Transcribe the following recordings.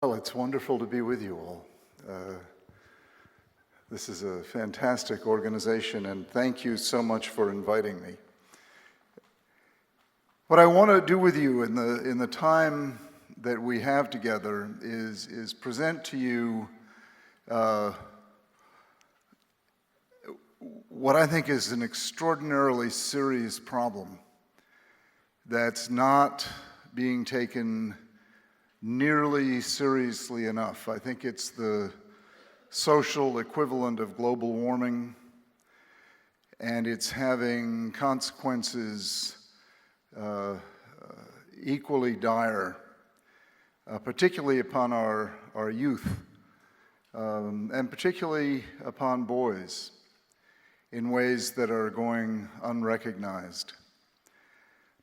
Well, it's wonderful to be with you all. This is a fantastic organization, and thank you so much for inviting me. What I want to do with you in the time that we have together is present to you what I think is an extraordinarily serious problem that's not being taken nearly seriously enough. I think it's the social equivalent of global warming, and it's having consequences equally dire, particularly upon our youth, and particularly upon boys, in ways that are going unrecognized.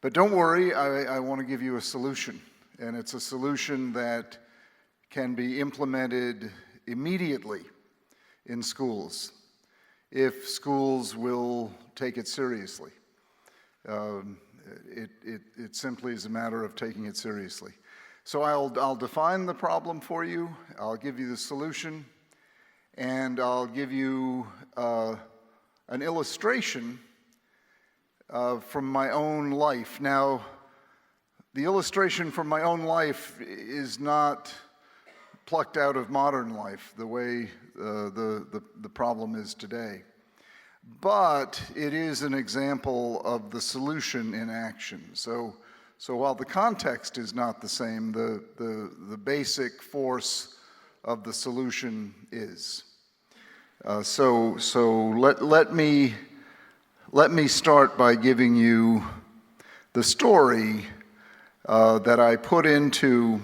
But don't worry, I want to give you a solution. And it's a solution that can be implemented immediately in schools, if schools will take it seriously. It simply is a matter of taking it seriously. So I'll define the problem for you, I'll give you the solution, and I'll give you an illustration from my own life. Now, the illustration from my own life is not plucked out of modern life the way the problem is today. But it is an example of the solution in action. So while the context is not the same, the basic force of the solution is. So let me start by giving you the story that I put into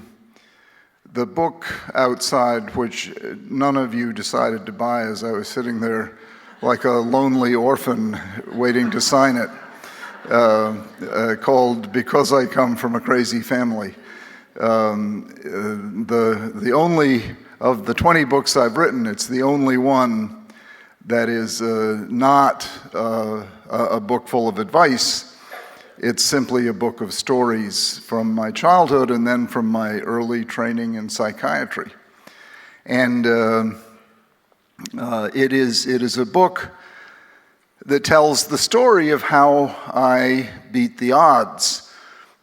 the book outside, which none of you decided to buy as I was sitting there like a lonely orphan waiting to sign it, called Because I Come from a Crazy Family. The only, of the 20 books I've written, it's the only one that is not a book full of advice. It's simply a book of stories from my childhood and then from my early training in psychiatry. And it is a book that tells the story of how I beat the odds.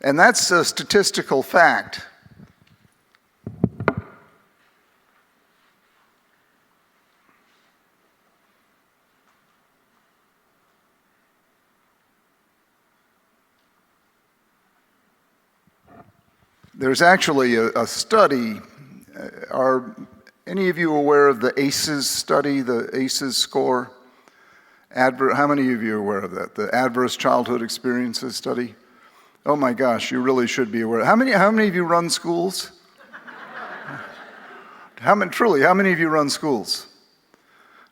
And that's a statistical fact. There's actually a study. Are any of you aware of the ACEs study, the ACEs score? How many of you are aware of that? The Adverse Childhood Experiences study? Oh my gosh, you really should be aware. How many of you run schools? How many of you run schools?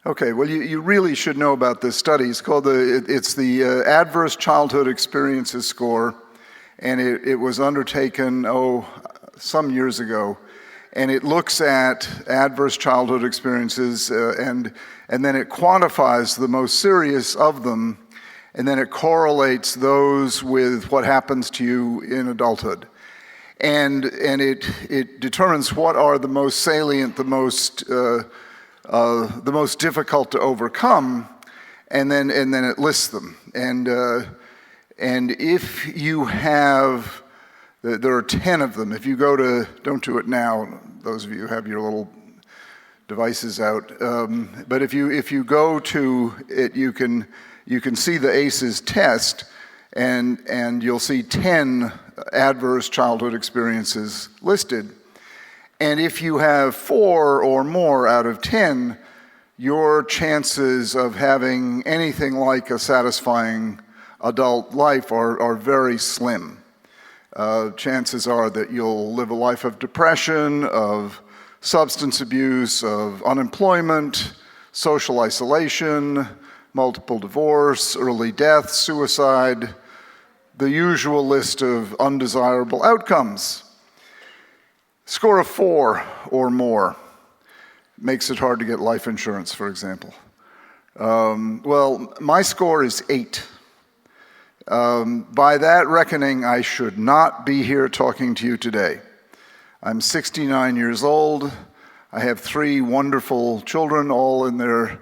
Okay, well you really should know about this study. It's called the Adverse Childhood Experiences score. And it was undertaken, some years ago, and it looks at adverse childhood experiences and then it quantifies the most serious of them, and then it correlates those with what happens to you in adulthood. And it determines what are the most salient, the most difficult to overcome, and then it lists them. And if you have, there are 10 of them. If you go to, don't do it now, those of you who have your little devices out. But if you go to it, you can see the ACEs test, and you'll see 10 adverse childhood experiences listed. And if you have 4 or more out of 10, your chances of having anything like a satisfying adult life are very slim. Chances are that you'll live a life of depression, of substance abuse, of unemployment, social isolation, multiple divorce, early death, suicide, the usual list of undesirable outcomes. Score of 4 or more makes it hard to get life insurance, for example. Well, my score is 8. By that reckoning, I should not be here talking to you today. I'm 69 years old. I have 3 wonderful children, all in their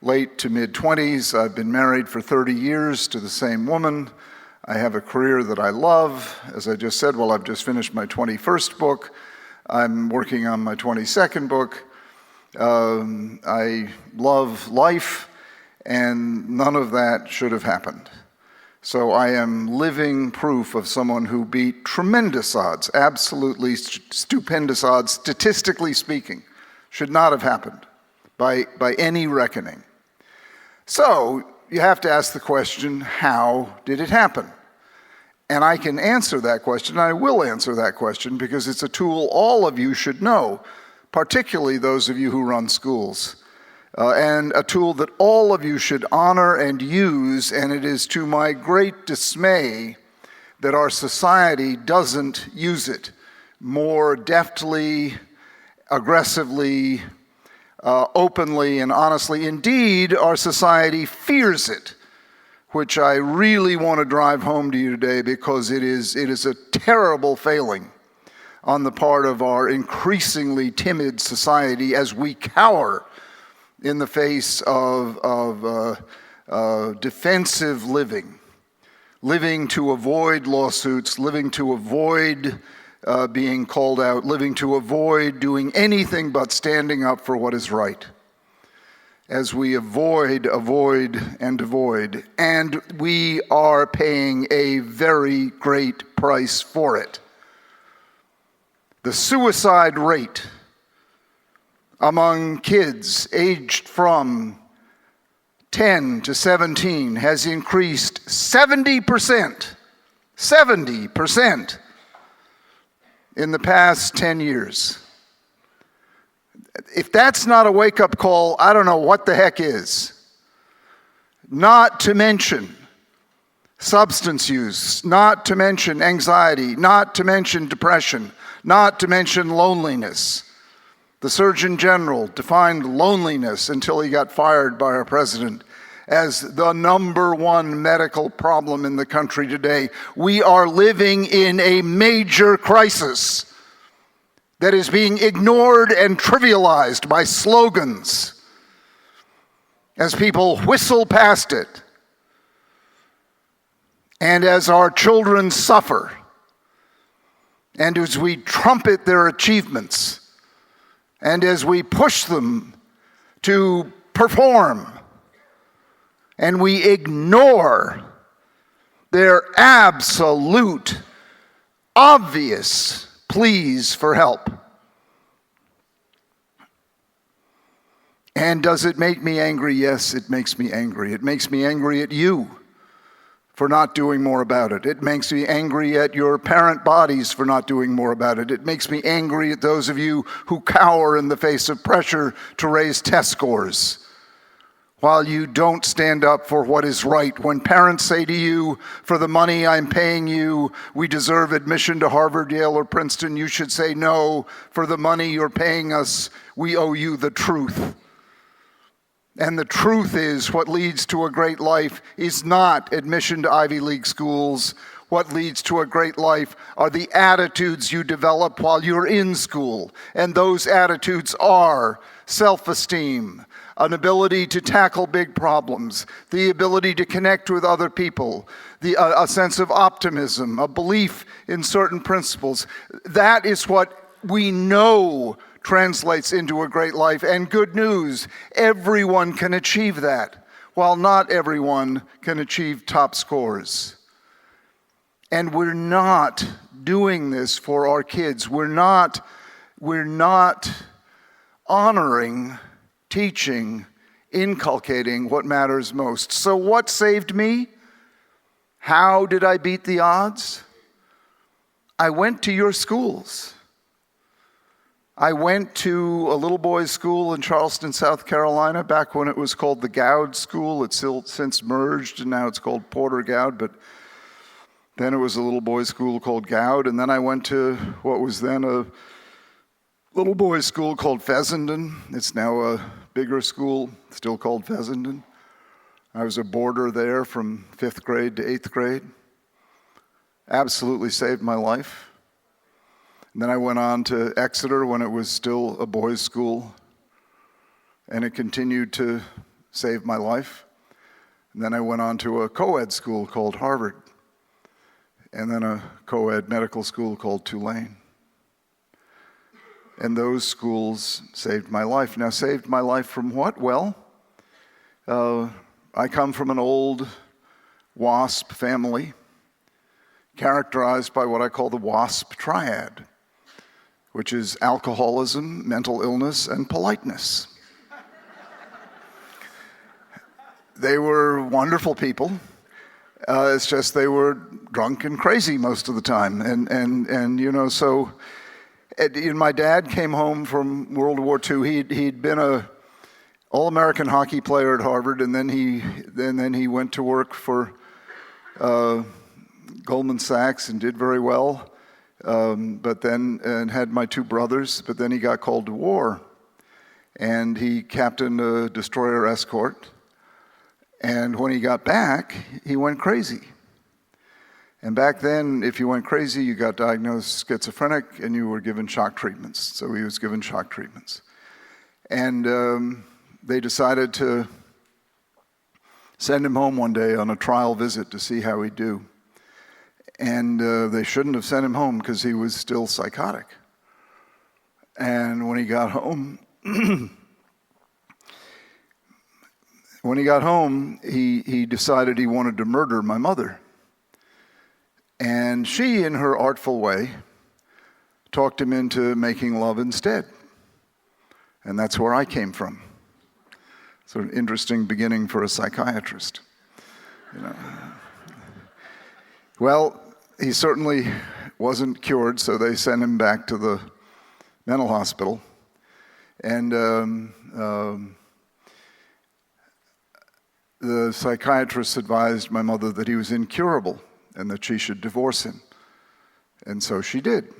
late to mid-20s. I've been married for 30 years to the same woman. I have a career that I love. As I just said, well, I've just finished my 21st book. I'm working on my 22nd book. I love life, and none of that should have happened. So I am living proof of someone who beat tremendous odds, absolutely stupendous odds, statistically speaking. Should not have happened by any reckoning. So you have to ask the question, how did it happen? And I can answer that question, and I will answer that question, because it's a tool all of you should know, particularly those of you who run schools. And a tool that all of you should honor and use, and it is to my great dismay that our society doesn't use it more deftly, aggressively, openly, and honestly. Indeed, our society fears it, which I really want to drive home to you today, because it is a terrible failing on the part of our increasingly timid society as we cower in the face of defensive living to avoid lawsuits, living to avoid being called out, living to avoid doing anything but standing up for what is right. As we avoid, and we are paying a very great price for it. The suicide rate among kids aged from 10 to 17 has increased 70%. 70% in the past 10 years. If that's not a wake-up call, I don't know what the heck is. Not to mention substance use, not to mention anxiety, not to mention depression, not to mention loneliness. The Surgeon General defined loneliness, until he got fired by our president, as the #1 medical problem in the country today. We are living in a major crisis that is being ignored and trivialized by slogans as people whistle past it. And as our children suffer, and as we trumpet their achievements, and as we push them to perform, and we ignore their absolute, obvious pleas for help. And does it make me angry? Yes, it makes me angry. It makes me angry at you for not doing more about it. It makes me angry at your parent bodies for not doing more about it. It makes me angry at those of you who cower in the face of pressure to raise test scores, while you don't stand up for what is right. When parents say to you, for the money I'm paying you, we deserve admission to Harvard, Yale, or Princeton, you should say, no, for the money you're paying us, we owe you the truth. And the truth is, what leads to a great life is not admission to Ivy League schools. What leads to a great life are the attitudes you develop while you're in school. And those attitudes are self-esteem, an ability to tackle big problems, the ability to connect with other people, a sense of optimism, a belief in certain principles. That is what we know translates into a great life. And good news, everyone can achieve that, while not everyone can achieve top scores. And we're not doing this for our kids. We're not honoring, teaching, inculcating what matters most. So what saved me? How did I beat the odds? I went to your schools. I went to a little boys' school in Charleston, South Carolina, back when it was called the Gowd School. It's since merged, and now it's called Porter Gowd, but then it was a little boys' school called Gowd. And then I went to what was then a little boys' school called Fessenden. It's now a bigger school, still called Fessenden. I was a boarder there from 5th grade to 8th grade. Absolutely saved my life. And then I went on to Exeter when it was still a boys' school, and it continued to save my life. And then I went on to a co-ed school called Harvard, and then a co-ed medical school called Tulane. And those schools saved my life. Now, saved my life from what? Well, I come from an old WASP family, characterized by what I call the WASP triad, which is alcoholism, mental illness, and politeness. They were wonderful people. It's just they were drunk and crazy most of the time. And you know, so my dad came home from World War II. He'd been a All-American hockey player at Harvard, and then he went to work for Goldman Sachs and did very well. But then and had my two brothers. But then he got called to war, and he captained a destroyer escort. And when he got back, he went crazy. And back then, if you went crazy, you got diagnosed schizophrenic and you were given shock treatments. So he was given shock treatments. And they decided to send him home one day on a trial visit to see how he'd do. And they shouldn't have sent him home because he was still psychotic. And when he got home, he decided he wanted to murder my mother. And she, in her artful way, talked him into making love instead. And that's where I came from. It's an interesting beginning for a psychiatrist. You know. Well, he certainly wasn't cured, so they sent him back to the mental hospital. And the psychiatrist advised my mother that he was incurable and that she should divorce him. And so she did.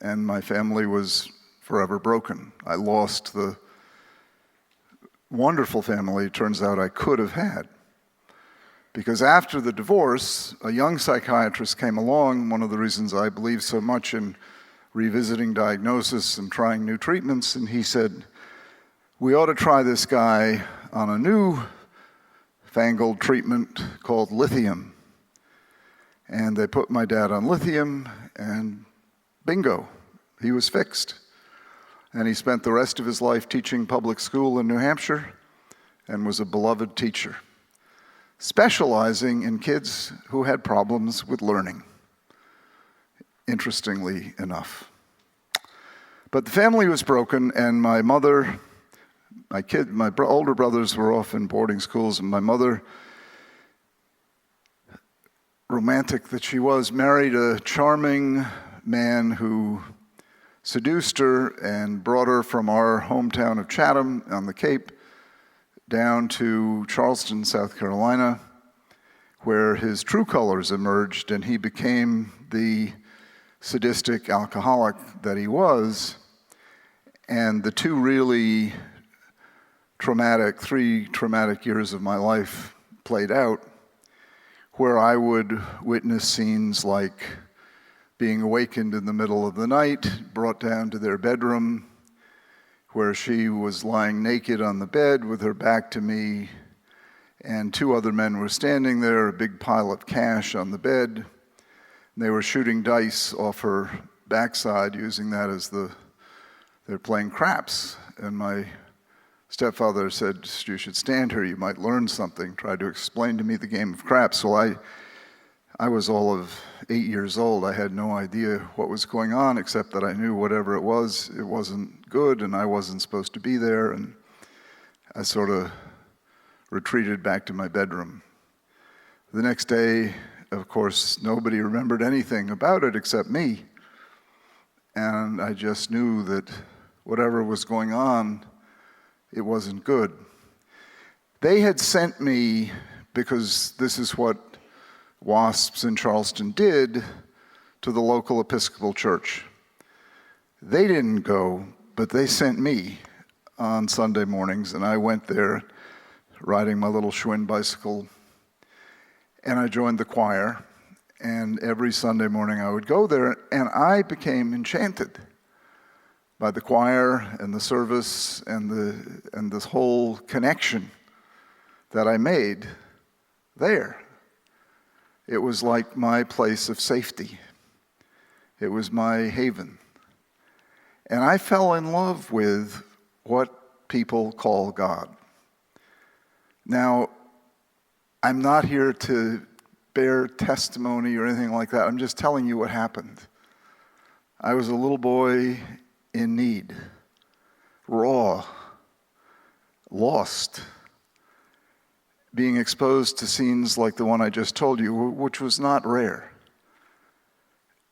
And my family was forever broken. I lost the wonderful family it turns out I could have had. Because after the divorce, a young psychiatrist came along, one of the reasons I believe so much in revisiting diagnosis and trying new treatments, and he said, we ought to try this guy on a new fangled treatment called lithium. And they put my dad on lithium, and bingo, he was fixed. And he spent the rest of his life teaching public school in New Hampshire and was a beloved teacher, specializing in kids who had problems with learning, interestingly enough. But the family was broken, and my mother, my older brothers were off in boarding schools, and my mother, romantic that she was, married a charming man who seduced her and brought her from our hometown of Chatham on the Cape down to Charleston, South Carolina, where his true colors emerged, and he became the sadistic alcoholic that he was. And the three traumatic years of my life played out, where I would witness scenes like being awakened in the middle of the night, brought down to their bedroom, where she was lying naked on the bed with her back to me, and two other men were standing there, a big pile of cash on the bed. And they were shooting dice off her backside, using that as they're playing craps. And my stepfather said, you should stand here, you might learn something, tried to explain to me the game of craps. Well, I was all of 8 years old. I had no idea what was going on, except that I knew whatever it wasn't good, and I wasn't supposed to be there, and I sort of retreated back to my bedroom. The next day, of course, nobody remembered anything about it except me, and I just knew that whatever was going on, it wasn't good. They had sent me, because this is what WASPs in Charleston did, to the local Episcopal church. They didn't go, but they sent me on Sunday mornings, and I went there riding my little Schwinn bicycle, and I joined the choir, And every Sunday morning I would go there, and I became enchanted by the choir and the service and this whole connection that I made there. It was like my place of safety. It was my haven. And I fell in love with what people call God. Now, I'm not here to bear testimony or anything like that. I'm just telling you what happened. I was a little boy in need, raw, lost, being exposed to scenes like the one I just told you, which was not rare.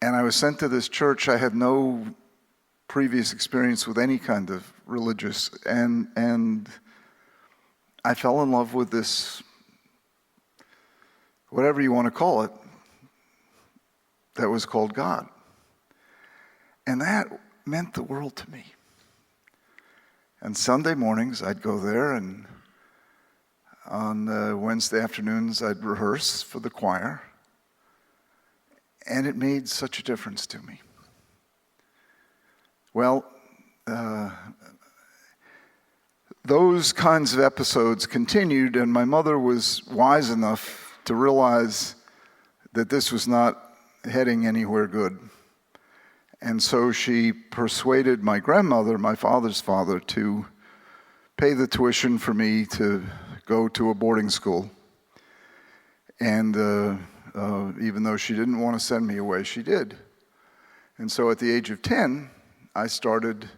And I was sent to this church. I had no previous experience with any kind of religious, and I fell in love with this, whatever you want to call it, that was called God. And that meant the world to me. And Sunday mornings I'd go there, and on Wednesday afternoons I'd rehearse for the choir. And it made such a difference to me. Well, those kinds of episodes continued, and my mother was wise enough to realize that this was not heading anywhere good. And so she persuaded my grandmother, my father's father, to pay the tuition for me to go to a boarding school. And even though she didn't want to send me away, she did. And so at the age of 10, I started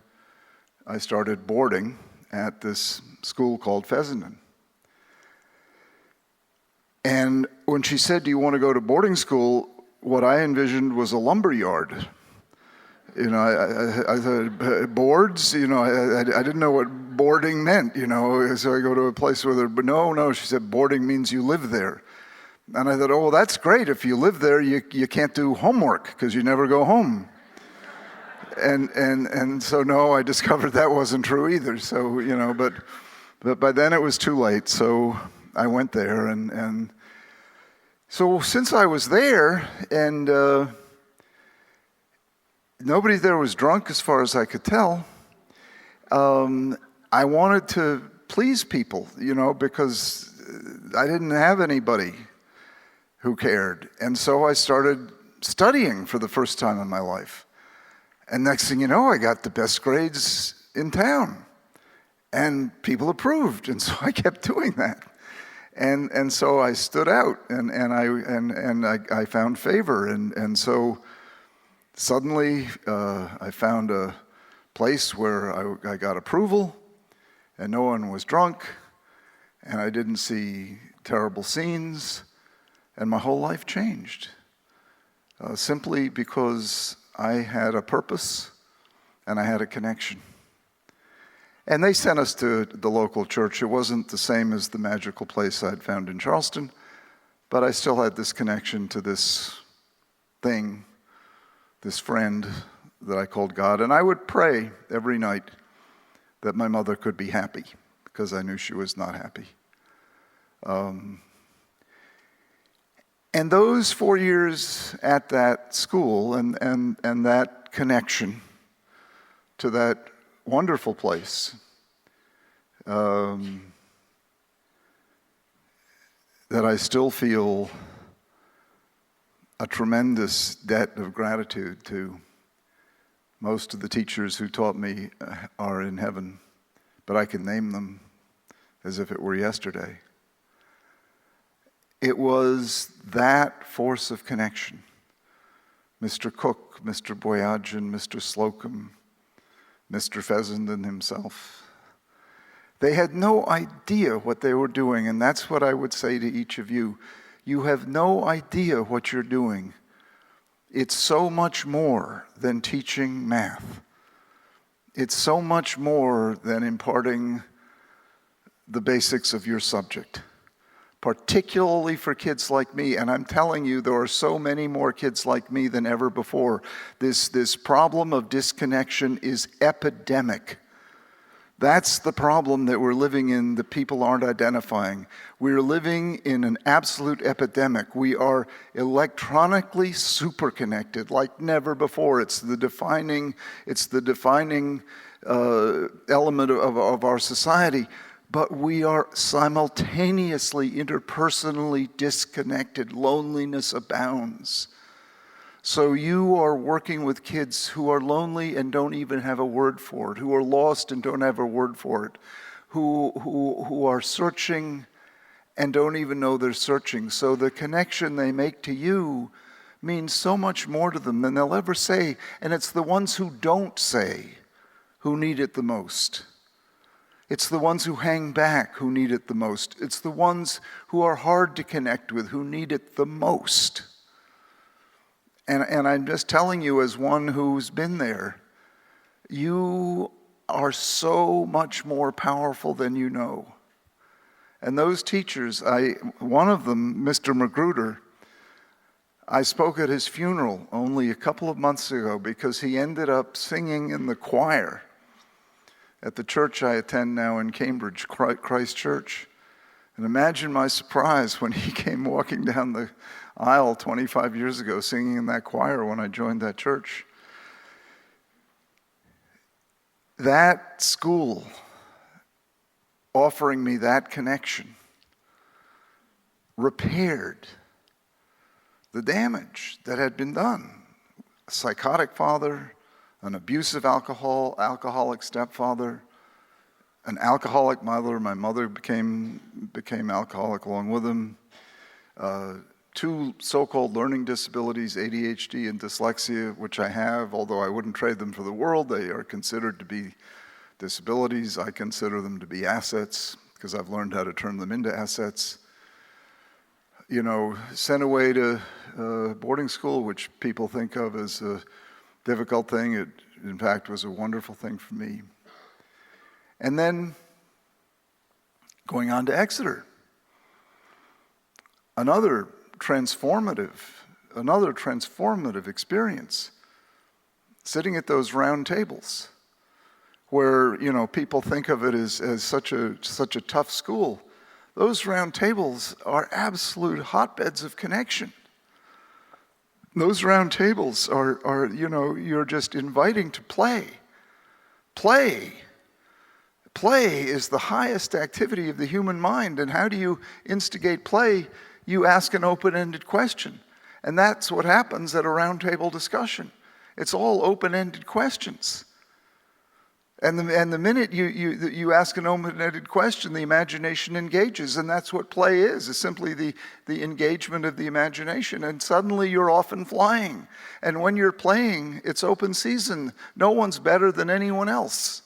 boarding at this school called Fessenden. And when she said, "Do you want to go to boarding school?" what I envisioned was a lumber yard. You know, I thought, boards? You know, I didn't know what boarding meant, you know, so I go to a place where but no, she said, boarding means you live there. And I thought, oh, well, that's great. If you live there, you can't do homework because you never go home. And so, no, I discovered that wasn't true either. So, you know, but by then it was too late. So I went there. And so since I was there, and nobody there was drunk as far as I could tell, I wanted to please people, you know, because I didn't have anybody who cared. And so I started studying for the first time in my life. And next thing you know, I got the best grades in town. And people approved. And so I kept doing that. And so I stood out, and I found favor. And so suddenly I found a place where I got approval, and no one was drunk, and I didn't see terrible scenes. And my whole life changed, simply because I had a purpose and I had a connection. And they sent us to the local church. It wasn't the same as the magical place I'd found in Charleston, but I still had this connection to this thing, this friend that I called God. And I would pray every night that my mother could be happy, because I knew she was not happy. And those 4 years at that school and that connection to that wonderful place that I still feel a tremendous debt of gratitude to. Most of the teachers who taught me are in heaven, but I can name them as if it were yesterday. It was that force of connection. Mr. Cook, Mr. Boyajian, Mr. Slocum, Mr. Fessenden himself. They had no idea what they were doing, and that's what I would say to each of you. You have no idea what you're doing. It's so much more than teaching math. It's so much more than imparting the basics of your subject, particularly for kids like me. And I'm telling you, there are so many more kids like me than ever before. This problem of disconnection is epidemic. That's the problem that we're living in that people aren't identifying. We're living in an absolute epidemic. We are electronically superconnected like never before. It's the defining element of our society. But we are simultaneously interpersonally disconnected. Loneliness abounds. So you are working with kids who are lonely and don't even have a word for it, who are lost and don't have a word for it, who are searching and don't even know they're searching. So the connection they make to you means so much more to them than they'll ever say. And it's the ones who don't say who need it the most. It's the ones who hang back who need it the most. It's the ones who are hard to connect with who need it the most. And I'm just telling you as one who's been there, you are so much more powerful than you know. And those teachers, one of them, Mr. Magruder, I spoke at his funeral only a couple of months ago because he ended up singing in the choir at the church I attend now in Cambridge, Christ Church. And imagine my surprise when he came walking down the aisle 25 years ago singing in that choir when I joined that church. That school offering me that connection repaired the damage that had been done. A psychotic father, an abusive alcoholic stepfather, an alcoholic mother. My mother became alcoholic along with him. 2 so-called learning disabilities, ADHD and dyslexia, which I have, although I wouldn't trade them for the world. They are considered to be disabilities. I consider them to be assets because I've learned how to turn them into assets. You know, sent away to boarding school, which people think of as a difficult thing. It, in fact, was a wonderful thing for me. And then going on to Exeter, another transformative experience, sitting at those round tables where, you know, people think of it as such a tough school. Those round tables are absolute hotbeds of connection. Those round tables are you know, you're just inviting to play. Play is the highest activity of the human mind. And how do you instigate play? You ask an open-ended question. And that's what happens at a roundtable discussion. It's all open-ended questions. And the minute you ask an open-ended question, the imagination engages. And that's what play is simply the engagement of the imagination. And suddenly you're off and flying. And when you're playing, it's open season. No one's better than anyone else.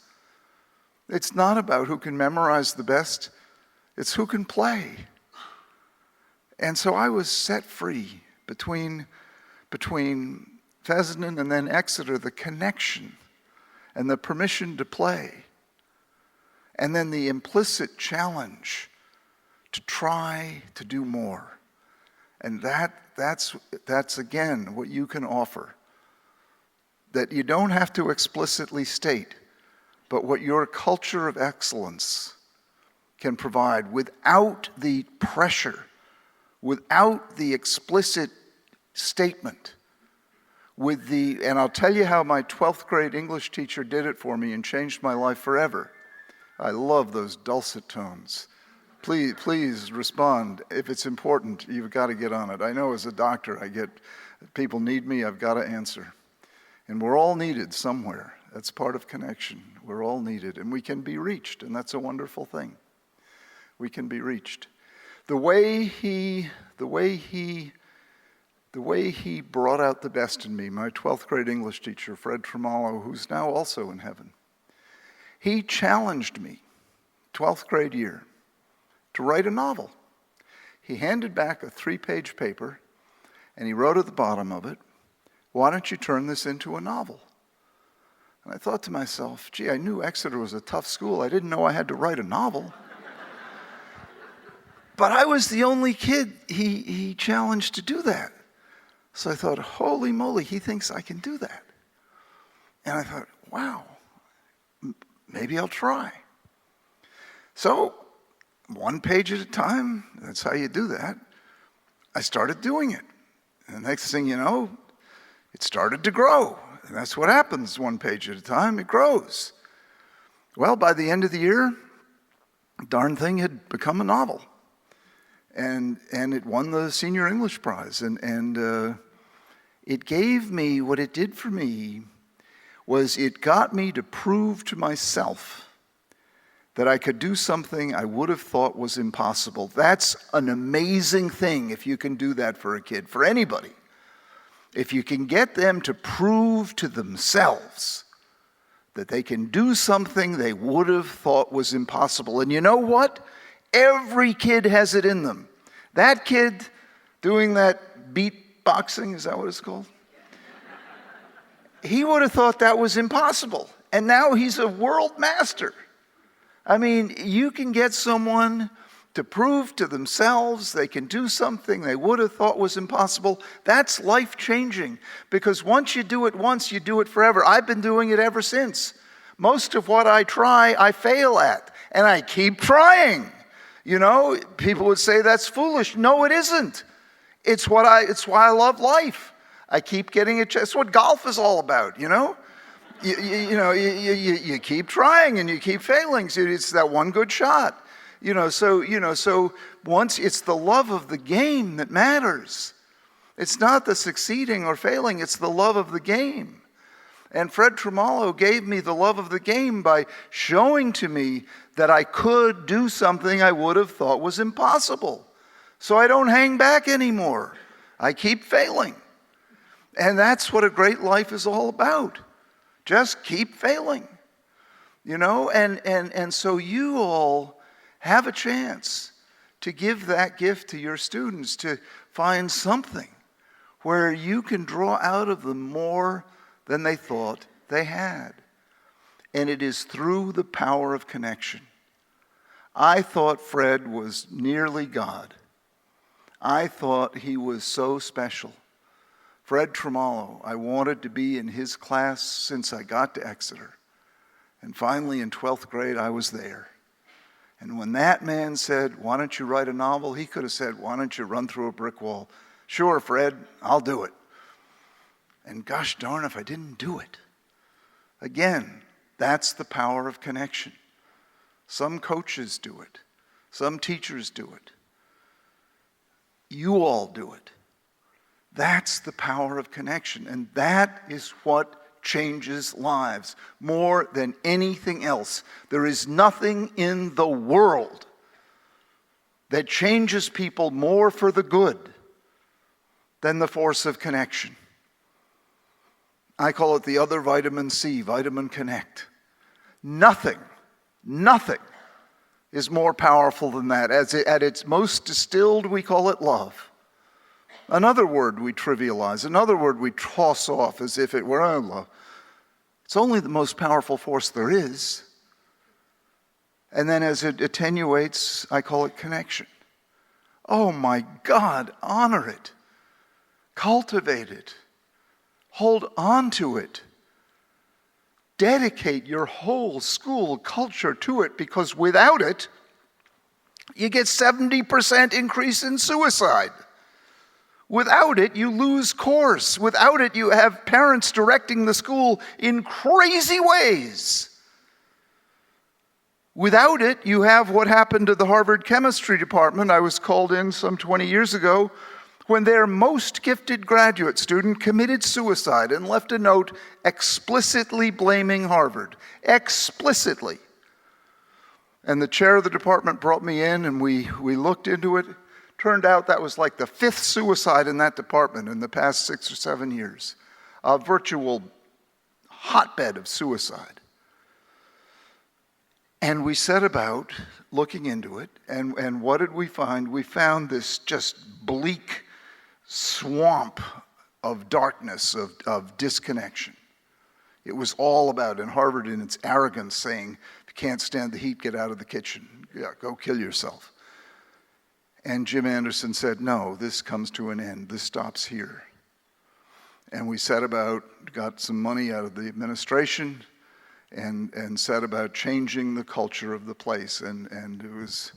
It's not about who can memorize the best. It's who can play. And so I was set free between Fessenden and then Exeter, the connection and the permission to play. And then the implicit challenge to try to do more. And that's again what you can offer. That you don't have to explicitly state, but what your culture of excellence can provide without the pressure, without the explicit statement, and I'll tell you how my 12th grade English teacher did it for me and changed my life forever. I love those dulcet tones. Please respond. If it's important, you've got to get on it. I know as a doctor, people need me, I've got to answer. And we're all needed somewhere. That's part of connection. We're all needed, and we can be reached, and that's a wonderful thing. We can be reached. The way he brought out the best in me, my 12th grade English teacher, Fred Tremallow, who's now also in heaven, he challenged me, 12th grade year, to write a novel. He handed back a 3-page paper, and he wrote at the bottom of it, "Why don't you turn this into a novel?" And I thought to myself, gee, I knew Exeter was a tough school. I didn't know I had to write a novel. But I was the only kid he challenged to do that. So I thought, holy moly, he thinks I can do that. And I thought, wow, maybe I'll try. So, one page at a time, that's how you do that. I started doing it. And the next thing you know, it started to grow. And that's what happens, one page at a time, it grows. Well, by the end of the year, the darn thing had become a novel. And it won the Senior English Prize. And it gave me, what it did for me, was it got me to prove to myself that I could do something I would have thought was impossible. That's an amazing thing if you can do that for a kid, for anybody. If you can get them to prove to themselves that they can do something they would have thought was impossible. And you know what? Every kid has it in them. That kid doing that beatboxing, is that what it's called? He would have thought that was impossible. And now he's a world master. I mean, you can get someone to prove to themselves they can do something they would have thought was impossible. That's life-changing, because once you do it once, you do it forever. I've been doing it ever since. Most of what I try, I fail at, and I keep trying. You know, people would say that's foolish. No, it isn't. It's why I love life. I keep getting a chance. That's what golf is all about, you know? You keep trying and you keep failing. So it's that one good shot. So once it's the love of the game that matters. It's not the succeeding or failing, it's the love of the game. And Fred Tremolo gave me the love of the game by showing to me that I could do something I would have thought was impossible. So I don't hang back anymore. I keep failing. And that's what a great life is all about. Just keep failing. And so you all have a chance to give that gift to your students, to find something where you can draw out of them more than they thought they had. And it is through the power of connection. I thought Fred was nearly God. I thought he was so special. Fred Tremolo, I wanted to be in his class since I got to Exeter. And finally in 12th grade, I was there. And when that man said, "Why don't you write a novel?" he could have said, "Why don't you run through a brick wall?" "Sure, Fred, I'll do it." And gosh darn if I didn't do it. Again, that's the power of connection. Some coaches do it. Some teachers do it. You all do it. That's the power of connection. And that is what changes lives more than anything else. There is nothing in the world that changes people more for the good than the force of connection. I call it the other vitamin C, vitamin connect. Nothing is more powerful than that. At its most distilled, we call it love. Another word we trivialize, another word we toss off as if it were love. It's only the most powerful force there is. And then as it attenuates, I call it connection. Oh my God, honor it. Cultivate it. Hold on to it. Dedicate your whole school culture to it, because without it, you get 70% increase in suicide. Without it, you lose course. Without it, you have parents directing the school in crazy ways. Without it, you have what happened to the Harvard chemistry department. I was called in some 20 years ago when their most gifted graduate student committed suicide and left a note explicitly blaming Harvard. Explicitly. And the chair of the department brought me in and we looked into it. Turned out that was like the 5th suicide in that department in the past 6 or 7 years. A virtual hotbed of suicide. And we set about looking into it, and what did we find? We found this just bleak swamp of darkness, of disconnection. It was all about, in Harvard, in its arrogance, saying, if you can't stand the heat, get out of the kitchen. Yeah, go kill yourself. And Jim Anderson said, no, this comes to an end. This stops here. And we set about, got some money out of the administration, and set about changing the culture of the place. And it was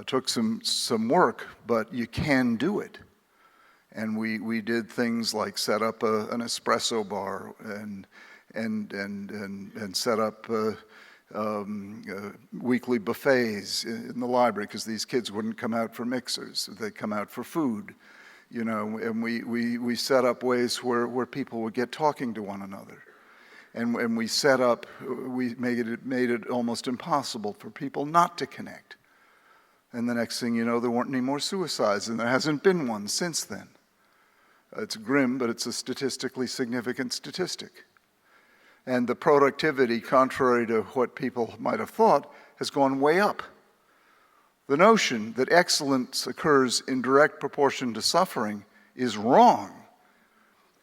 took some work, but you can do it. And we did things like set up an espresso bar and set up weekly buffets in the library, because these kids wouldn't come out for mixers; they'd come out for food, you know. And we set up ways where people would get talking to one another, and we made it almost impossible for people not to connect. And the next thing you know, there weren't any more suicides, and there hasn't been one since then. It's grim, but it's a statistically significant statistic. And the productivity, contrary to what people might have thought, has gone way up. The notion that excellence occurs in direct proportion to suffering is wrong.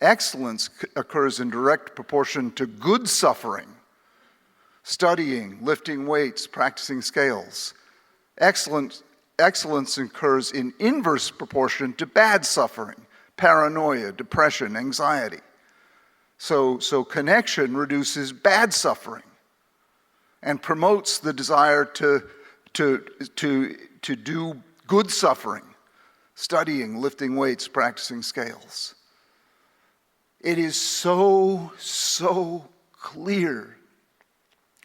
Excellence occurs in direct proportion to good suffering. Studying, lifting weights, practicing scales. Excellence occurs in inverse proportion to bad suffering, paranoia, depression, anxiety. So connection reduces bad suffering and promotes the desire to do good suffering, studying, lifting weights, practicing scales. It is so clear,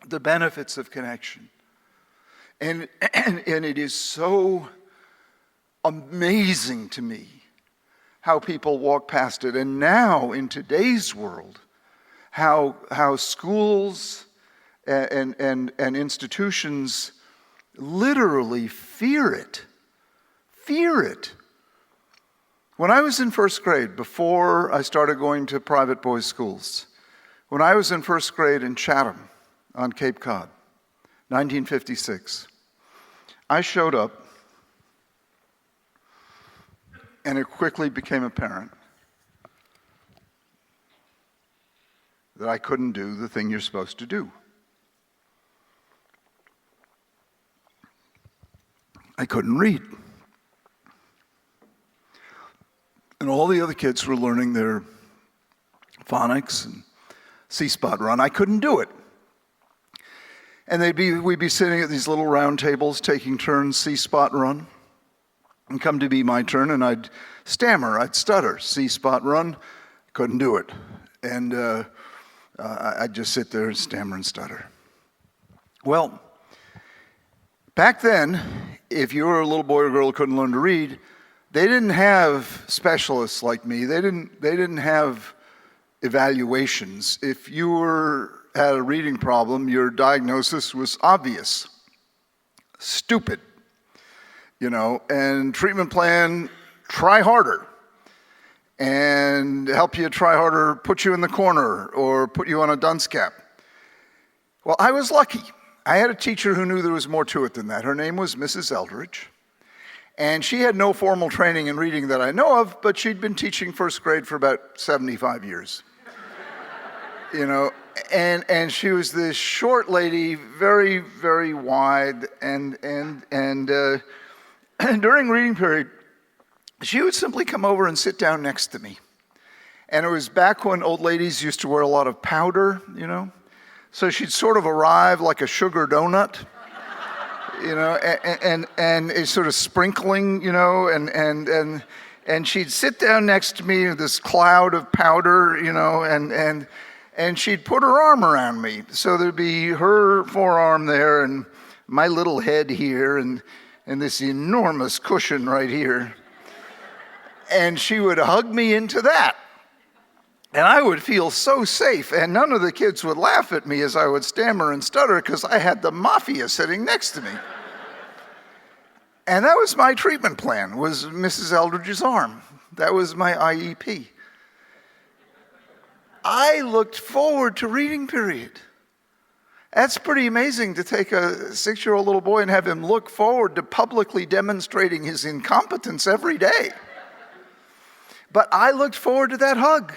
the benefits of connection. And it is so amazing to me how people walk past it. And now, in today's world, how schools and institutions literally fear it. Fear it. When I was in first grade, before I started going to private boys' schools, when I was in first grade in Chatham on Cape Cod, 1956, I showed up, and it quickly became apparent that I couldn't do the thing you're supposed to do. I couldn't read. And all the other kids were learning their phonics and C-spot run. I couldn't do it. And we'd be sitting at these little round tables taking turns C-spot run. And come to be my turn, and I'd stammer, I'd stutter, C-spot run, couldn't do it. And I'd just sit there and stammer and stutter. Well, back then, if you were a little boy or girl who couldn't learn to read, they didn't have specialists like me. They didn't have evaluations. If you had a reading problem, your diagnosis was obvious. Stupid. You know, and treatment plan, try harder. And help you try harder, put you in the corner or put you on a dunce cap. Well, I was lucky. I had a teacher who knew there was more to it than that. Her name was Mrs. Eldridge. And she had no formal training in reading that I know of, but she'd been teaching first grade for about 75 years. You know, and she was this short lady, very, very wide, and during reading period, she would simply come over and sit down next to me. And it was back when old ladies used to wear a lot of powder, you know. So she'd sort of arrive like a sugar donut, you know, and it's sort of sprinkling, you know, and she'd sit down next to me with this cloud of powder, you know, and she'd put her arm around me. So there'd be her forearm there and my little head here and this enormous cushion right here. And she would hug me into that. And I would feel so safe. And none of the kids would laugh at me as I would stammer and stutter because I had the mafia sitting next to me. And that was my treatment plan, was Mrs. Eldridge's arm. That was my IEP. I looked forward to reading period. That's pretty amazing to take a 6-year-old little boy and have him look forward to publicly demonstrating his incompetence every day. But I looked forward to that hug.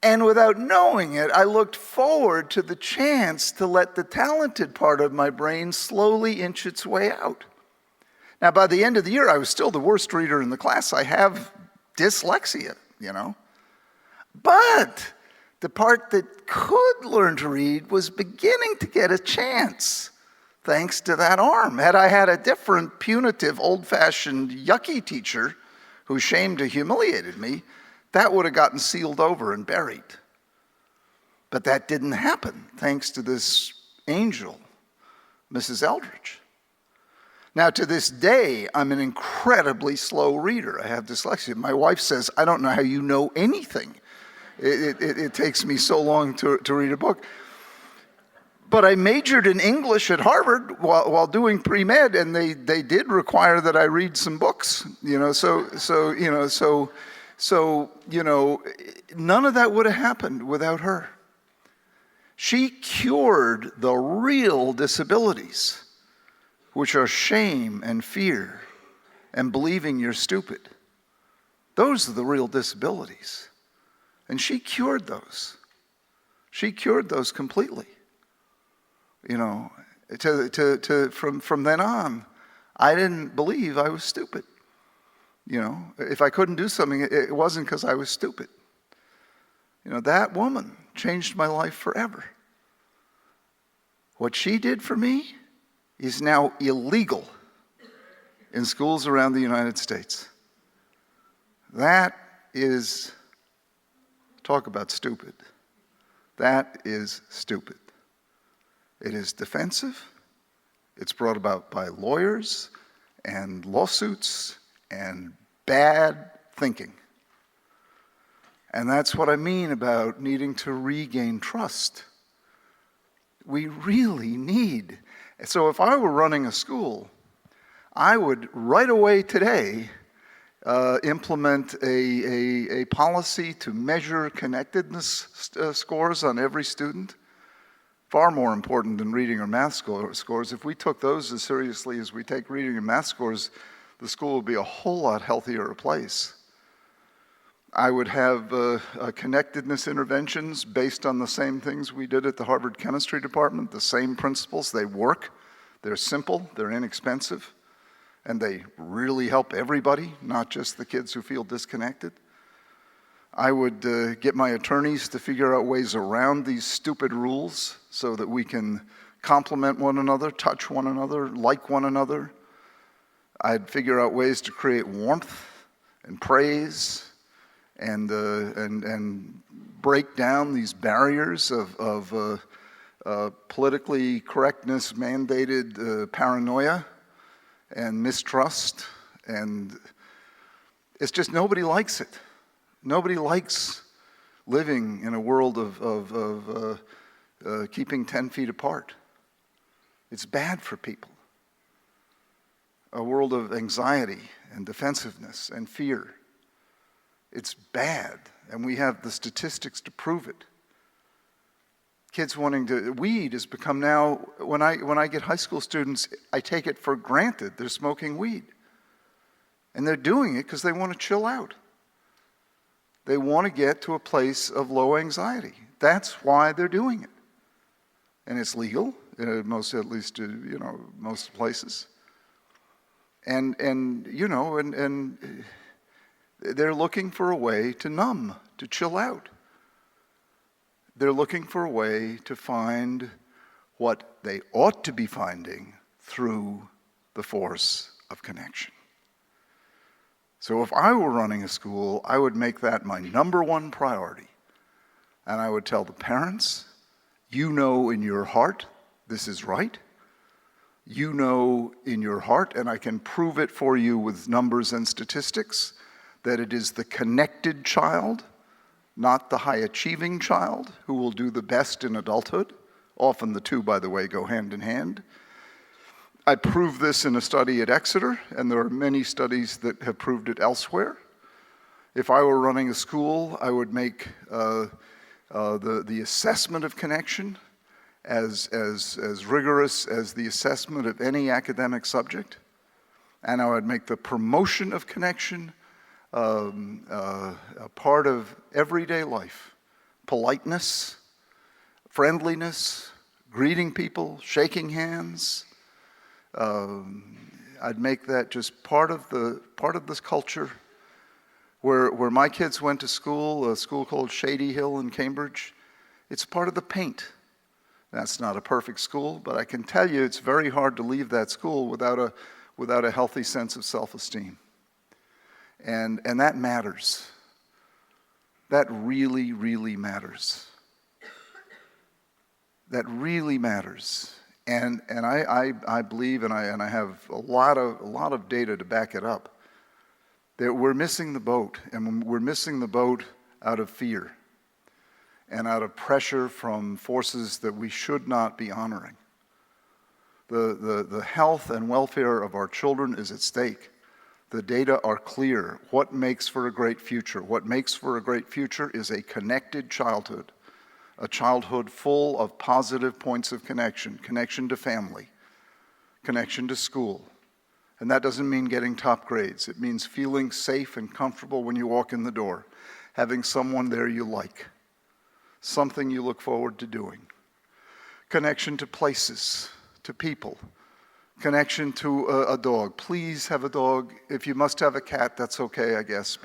And without knowing it, I looked forward to the chance to let the talented part of my brain slowly inch its way out. Now, by the end of the year, I was still the worst reader in the class. I have dyslexia, you know. But The part that could learn to read was beginning to get a chance, thanks to that arm. Had I had a different, punitive, old-fashioned, yucky teacher who shamed and humiliated me, that would have gotten sealed over and buried. But that didn't happen, thanks to this angel, Mrs. Eldridge. Now, to this day, I'm an incredibly slow reader. I have dyslexia. My wife says, I don't know how you know anything. It takes me so long to read a book. But I majored in English at Harvard while doing pre-med, and they did require that I read some books. So none of that would have happened without her. She cured the real disabilities, which are shame and fear and believing you're stupid. Those are the real disabilities. And she cured those. She cured those completely. From then on, I didn't believe I was stupid. If I couldn't do something, it wasn't because I was stupid. That woman changed my life forever. What she did for me is now illegal in schools around the United States. That is, talk about stupid. That is stupid. It is defensive. It's brought about by lawyers and lawsuits and bad thinking. And that's what I mean about needing to regain trust. We really need. So if I were running a school, I would right away today implement a policy to measure connectedness scores on every student. Far more important than reading or math scores. If we took those as seriously as we take reading and math scores, the school would be a whole lot healthier a place. I would have connectedness interventions based on the same things we did at the Harvard Chemistry Department, the same principles. They work, they're simple, they're inexpensive, and they really help everybody, not just the kids who feel disconnected. I would get my attorneys to figure out ways around these stupid rules so that we can compliment one another, touch one another, like one another. I'd figure out ways to create warmth and praise and break down these barriers of politically correctness mandated paranoia and mistrust. And it's just nobody likes it. Nobody likes living in a world of keeping 10 feet apart. It's bad for people. A world of anxiety and defensiveness and fear. It's bad, and we have the statistics to prove it. Kids wanting to, weed has become now, when I get high school students, I take it for granted they're smoking weed. And they're doing it because they want to chill out. They want to get to a place of low anxiety. That's why they're doing it. And it's legal, most places. And they're looking for a way to numb, to chill out. They're looking for a way to find what they ought to be finding through the force of connection. So if I were running a school, I would make that my number one priority. And I would tell the parents, you know in your heart this is right. You know in your heart, and I can prove it for you with numbers and statistics, that it is the connected child, not the high-achieving child, who will do the best in adulthood. Often the two, by the way, go hand in hand. I proved this in a study at Exeter, and there are many studies that have proved it elsewhere. If I were running a school, I would make the assessment of connection as rigorous as the assessment of any academic subject, and I would make the promotion of connection a part of everyday life. Politeness, friendliness, greeting people, shaking hands. I'd make that just part of this culture. Where my kids went to school, a school called Shady Hill in Cambridge, it's part of the paint. That's not a perfect school, but I can tell you it's very hard to leave that school without a healthy sense of self-esteem. And that matters. That really, really matters. That really matters. And I believe, and I have a lot of data to back it up, that we're missing the boat, and we're missing the boat out of fear and out of pressure from forces that we should not be honoring. The health and welfare of our children is at stake. The data are clear. What makes for a great future? What makes for a great future is a connected childhood, a childhood full of positive points of connection, connection to family, connection to school. And that doesn't mean getting top grades. It means feeling safe and comfortable when you walk in the door, having someone there you like, something you look forward to doing. Connection to places, to people, connection to a dog. Please have a dog. If you must have a cat, that's okay, I guess.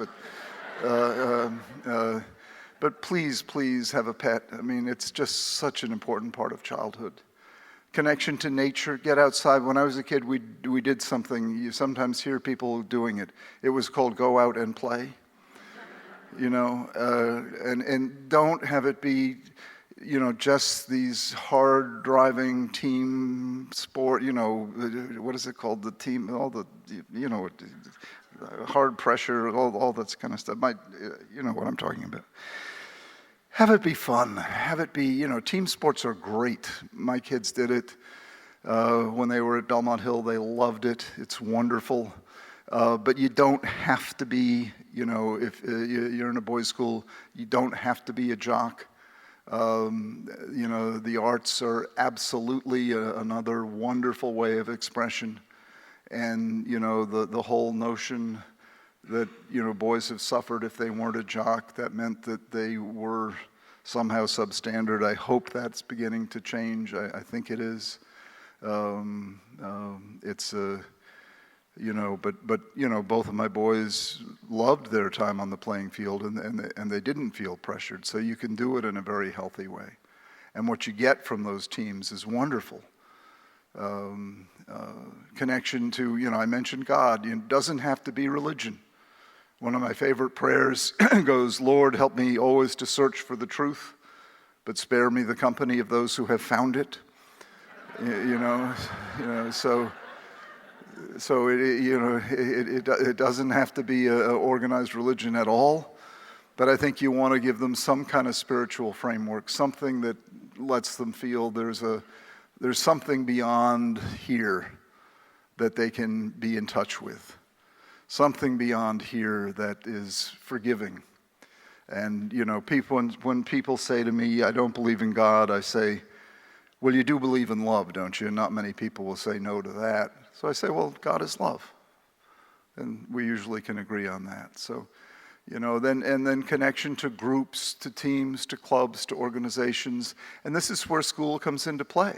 But please have a pet. I mean, it's just such an important part of childhood. Connection to nature, get outside. When I was a kid, we did something. You sometimes hear people doing it. It was called go out and play. You know, and don't have it be, you know, just these hard driving team sport, you know, what is it called? The team, all the, you know, hard pressure, all that kind of stuff. You know what I'm talking about. Have it be fun. Have it be, you know, team sports are great. My kids did it when they were at Belmont Hill. They loved it. It's wonderful. But you don't have to be, you know, if you're in a boys' school, you don't have to be a jock. You know, the arts are absolutely another wonderful way of expression. And, you know, the whole notion that, you know, boys have suffered if they weren't a jock, that meant that they were somehow substandard. I hope that's beginning to change. I think it is. It's you know, but you know, both of my boys loved their time on the playing field, and they didn't feel pressured. So you can do it in a very healthy way, and what you get from those teams is wonderful. Connection to, you know, I mentioned God. It doesn't have to be religion. One of my favorite prayers goes, Lord, help me always to search for the truth, but spare me the company of those who have found it. You know, so it doesn't have to be an organized religion at all, but I think you want to give them some kind of spiritual framework, something that lets them feel there's something beyond here that they can be in touch with. Something beyond here that is forgiving. And, you know, when people say to me, I don't believe in God, I say, well, you do believe in love, don't you? And not many people will say no to that. So I say, well, God is love. And we usually can agree on that. So, you know, then connection to groups, to teams, to clubs, to organizations. And this is where school comes into play.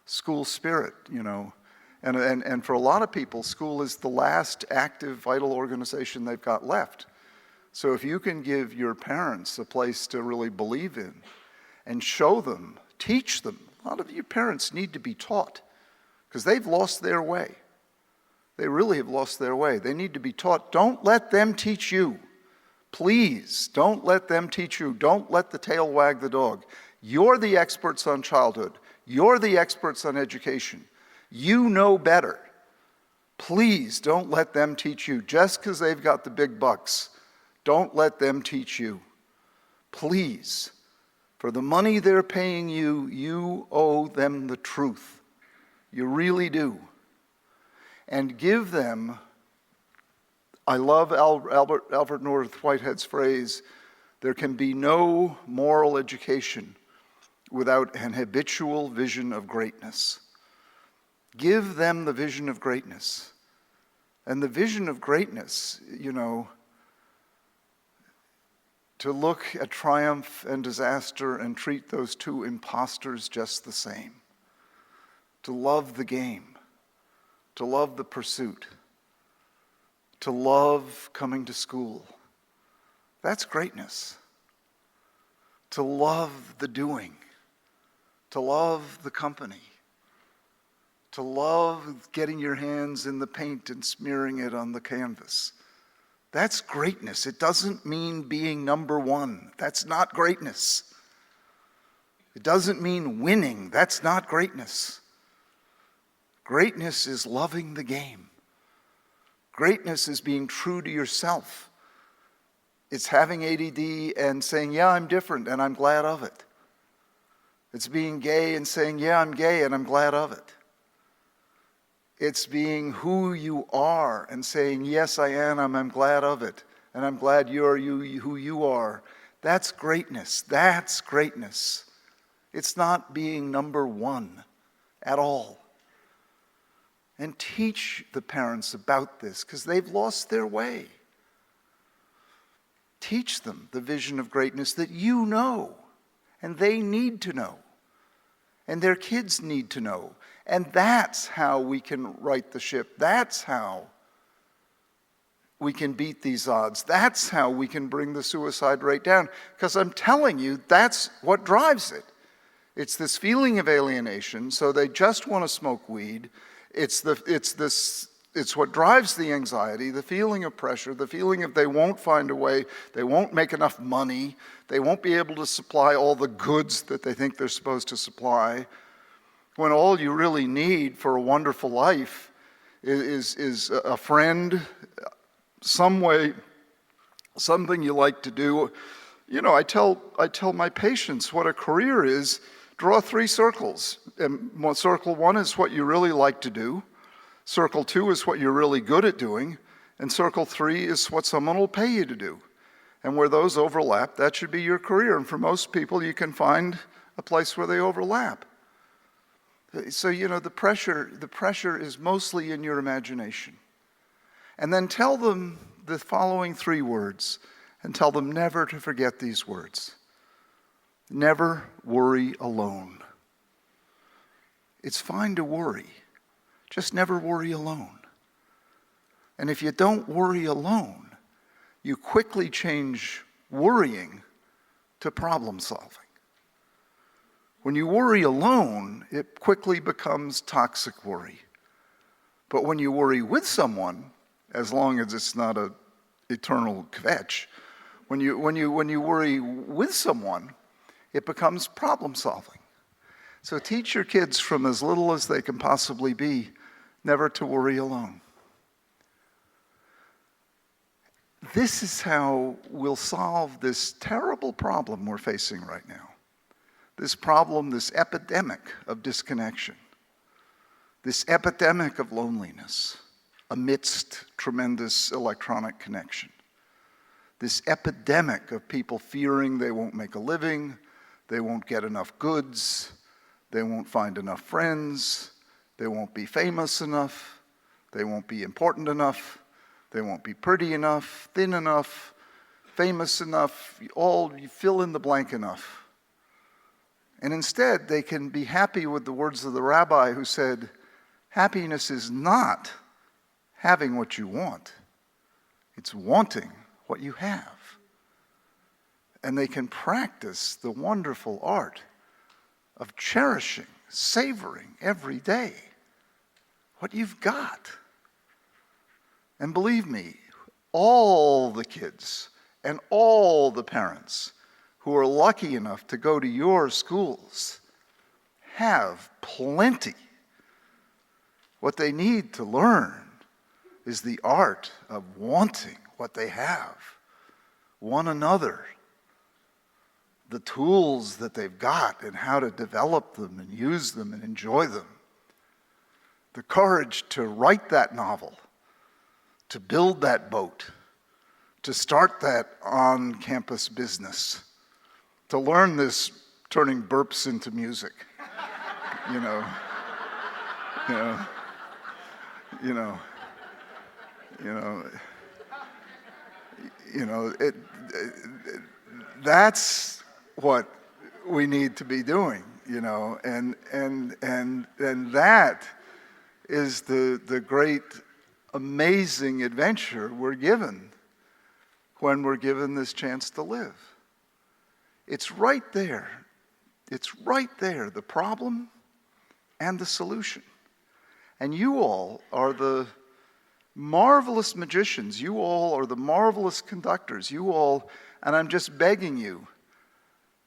School spirit, you know. And for a lot of people, school is the last active, vital organization they've got left. So if you can give your parents a place to really believe in and show them, teach them. A lot of your parents need to be taught because they've lost their way. They really have lost their way. They need to be taught. Don't let them teach you. Please, don't let them teach you. Don't let the tail wag the dog. You're the experts on childhood. You're the experts on education. You know better. Please don't let them teach you. Just because they've got the big bucks, don't let them teach you. Please. For the money they're paying you, you owe them the truth. You really do. And give them, I love Alfred North Whitehead's phrase, there can be no moral education without an habitual vision of greatness. Give them the vision of greatness. And the vision of greatness, you know, to look at triumph and disaster and treat those two imposters just the same. To love the game. To love the pursuit. To love coming to school. That's greatness. To love the doing, to love the company, to love getting your hands in the paint and smearing it on the canvas. That's greatness. It doesn't mean being number one. That's not greatness. It doesn't mean winning. That's not greatness. Greatness is loving the game. Greatness is being true to yourself. It's having ADD and saying, yeah, I'm different and I'm glad of it. It's being gay and saying, yeah, I'm gay and I'm glad of it. It's being who you are and saying, yes, I am, I'm glad of it. And I'm glad you're who you are. That's greatness. That's greatness. It's not being number one at all. And teach the parents about this because they've lost their way. Teach them the vision of greatness that you know and they need to know. And their kids need to know. And that's how we can right the ship. That's how we can beat these odds. That's how we can bring the suicide rate down. Because I'm telling you, that's what drives it. It's this feeling of alienation, so they just want to smoke weed. It's what drives the anxiety, the feeling of pressure, the feeling of they won't find a way, they won't make enough money, they won't be able to supply all the goods that they think they're supposed to supply, when all you really need for a wonderful life is a friend, some way, something you like to do. You know, I tell my patients what a career is. Draw 3 circles. And circle 1 is what you really like to do. Circle 2 is what you're really good at doing. And circle 3 is what someone will pay you to do. And where those overlap, that should be your career. And for most people, you can find a place where they overlap. So, you know, the pressure is mostly in your imagination. And then tell them the following 3 words, and tell them never to forget these words. Never worry alone. It's fine to worry. Just never worry alone. And if you don't worry alone, you quickly change worrying to problem solving. When you worry alone, it quickly becomes toxic worry. But when you worry with someone, as long as it's not an eternal kvetch, when you worry with someone, it becomes problem solving. So teach your kids from as little as they can possibly be, never to worry alone. This is how we'll solve this terrible problem we're facing right now. This problem, this epidemic of disconnection, this epidemic of loneliness amidst tremendous electronic connection, this epidemic of people fearing they won't make a living, they won't get enough goods, they won't find enough friends, they won't be famous enough, they won't be important enough, they won't be pretty enough, thin enough, famous enough, you fill in the blank enough. And instead, they can be happy with the words of the rabbi who said, happiness is not having what you want. It's wanting what you have. And they can practice the wonderful art of cherishing, savoring every day what you've got. And believe me, all the kids and all the parents who are lucky enough to go to your schools have plenty. What they need to learn is the art of wanting what they have, one another, the tools that they've got and how to develop them and use them and enjoy them. The courage to write that novel, to build that boat, to start that on-campus business, to learn this turning burps into music, that's what we need to be doing, and that is the great, amazing adventure we're given when we're given this chance to live. It's right there. It's right there, the problem and the solution. And you all are the marvelous magicians. You all are the marvelous conductors. You all, and I'm just begging you,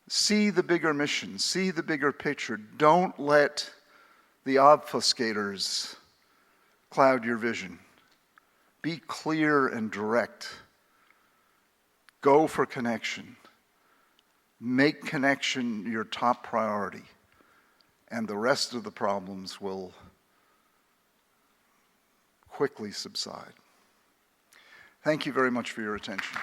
see the bigger mission, see the bigger picture. Don't let the obfuscators cloud your vision. Be clear and direct. Go for connection. Make connection your top priority, and the rest of the problems will quickly subside. Thank you very much for your attention.